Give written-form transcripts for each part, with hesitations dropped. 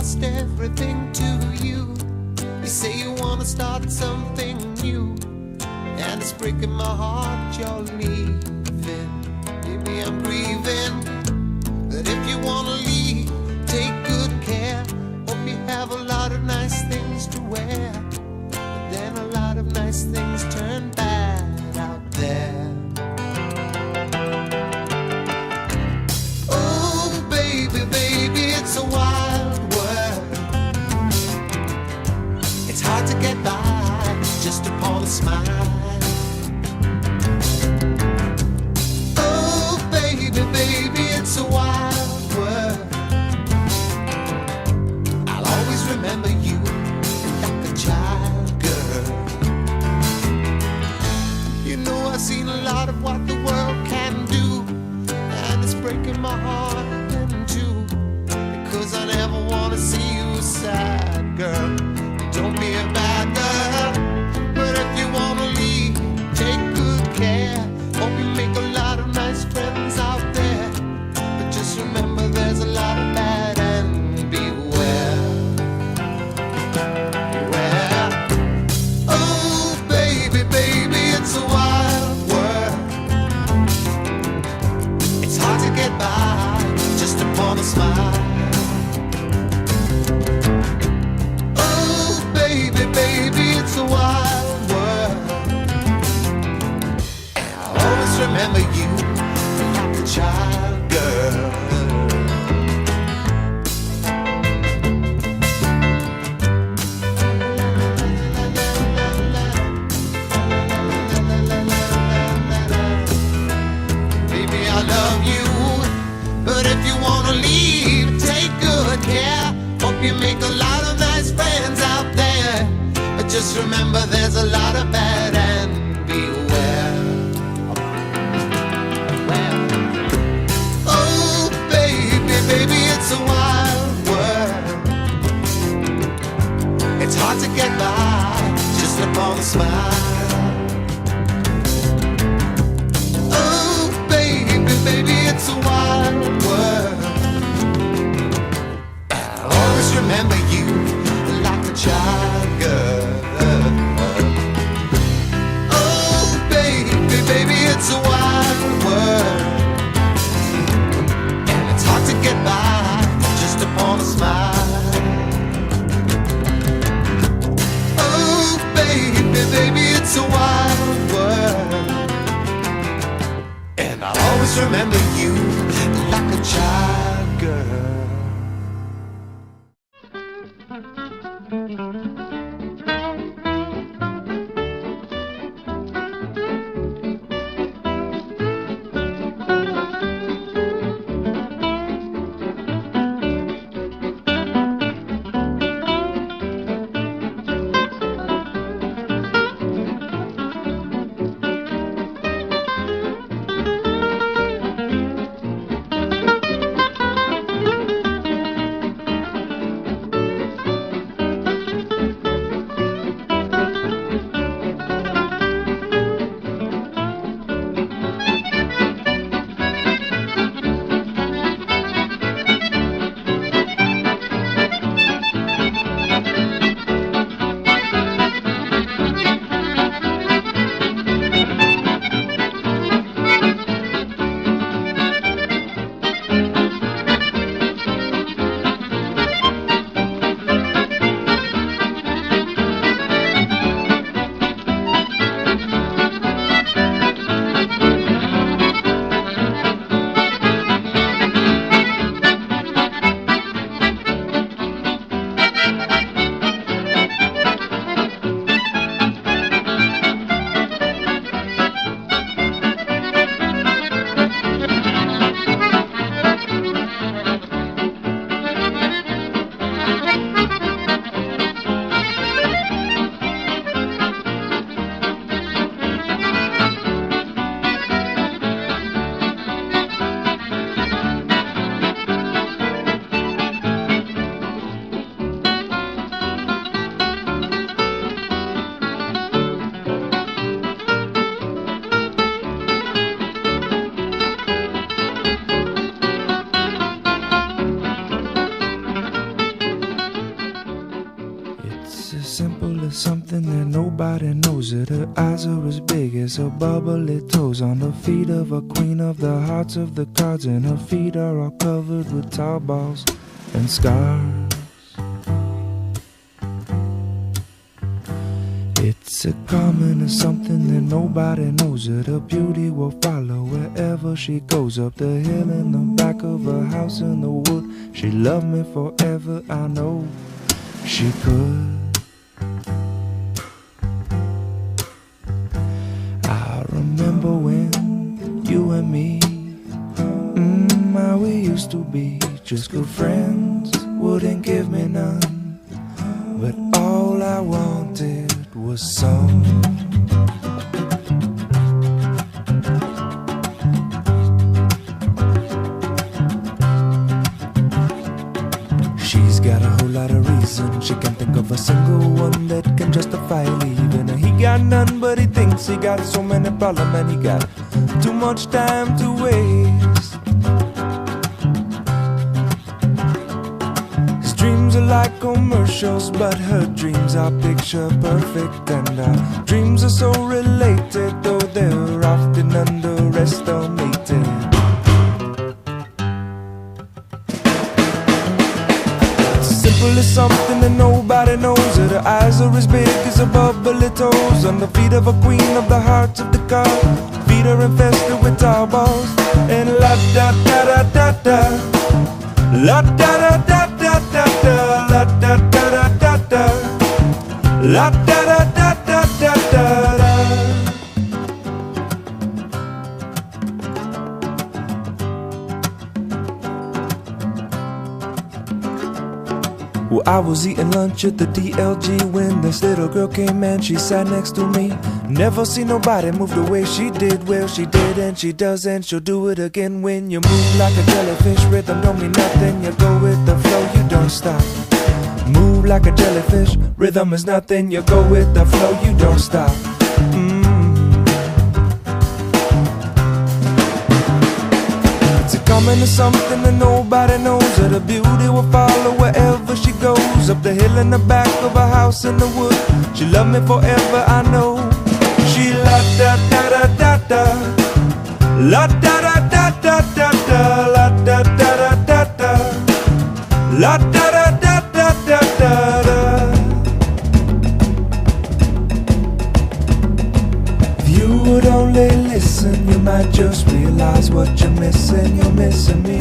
lost everything to you. You say you wanna start something new, and it's breaking my heart you're leaving. Maybe I'm grieving, but if you wanna leave, take good care. Hope you have a lot of nice things to wear, but then a lot of nice things turn bad out there. Oh baby, baby, it's a wild world. It's hard to get by just upon a smile. Oh baby, baby, it's a wild world. I'll always remember you like a child, girl. You know I've seen a lot of what the world can do, and it's breaking my heart in two, because I never wanna see you sad, girl. Don't be a bad girl, but if you wanna leave, take good care. Hope you make a lot of nice friends out there, but just remember there's a lot of bad, and beware. Beware. Oh baby, baby, it's a wild world. It's hard to get by just upon a smile. Oh baby, baby, it's a wild world. And I'll always remember you like a child, girl. Baby, I love you, but if you wanna leave, take good care. Hope you make a lot of nice friends out there, but just remember there's a lot of bad, and beware. Oh baby, baby, it's a wild world. It's hard to get by just upon a smile. Oh baby, baby, it's a wild world. I'll always remember you like a child, girl. Oh baby, baby, it's a wild world, and it's hard to get by just upon a smile. Oh baby, baby, is something that nobody knows it. Her eyes are as big as her bubbly toes. On the feet of a queen of the hearts of the cards, and her feet are all covered with tar balls and scars. It's a common as something that nobody knows it. Her beauty will follow wherever she goes. Up the hill in the back of her house in the wood. She loved me forever, I know she could. I remember when you and me, how we used to be just good friends, wouldn't give me none, but all I wanted was some. She's got a whole lot of reasons. She can't think of a single one that can justify leaving. And he got none, but he thinks he got so many problems, and he got too much time to waste. His dreams are like commercials, but her dreams are picture perfect. And our dreams are so related, though they're often underestimated. Simple as something that nobody knows it. Her eyes are as big as her bubbly toes. On the feet of a queen of the hearts of the car. Feet are infested with tar balls. And la da da da da da, la da da da da da da, la da da da da da, la da da da da da da. Well, I was eating lunch at the DLG when this little girl came and she sat next to me. Never seen nobody move the way she did. Well, she did and she does and she'll do it again. When you move like a jellyfish, rhythm don't mean nothing. You go with the flow, you don't stop. Move like a jellyfish, rhythm is nothing. You go with the flow, you don't stop. Coming to something that nobody knows. That her beauty will follow wherever she goes. Up the hill in the back of a house in the wood. She loved me forever, I know. She la da da da da da, la da da da da da da, la da da da da da, la da da da da da da. If you would only listen, you might just realize what you're missing. You're missing me.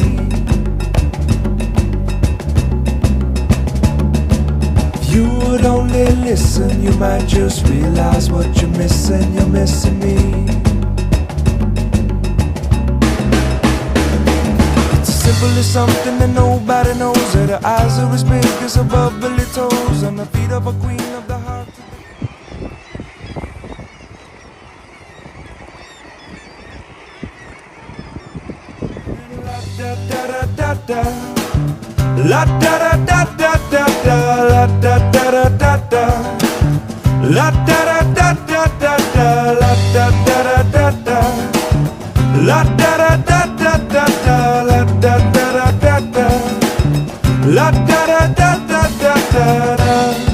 If you would only listen, you might just realize what you're missing. You're missing me. It's as simple as something that nobody knows. That her eyes are as big as her bubbly toes. On the feet of a queen of the heart. La da da da da da da, la da da da da da, la da da da da da da, la da da da da da, la da da da da da da, la da da da da da, la da da da da da da.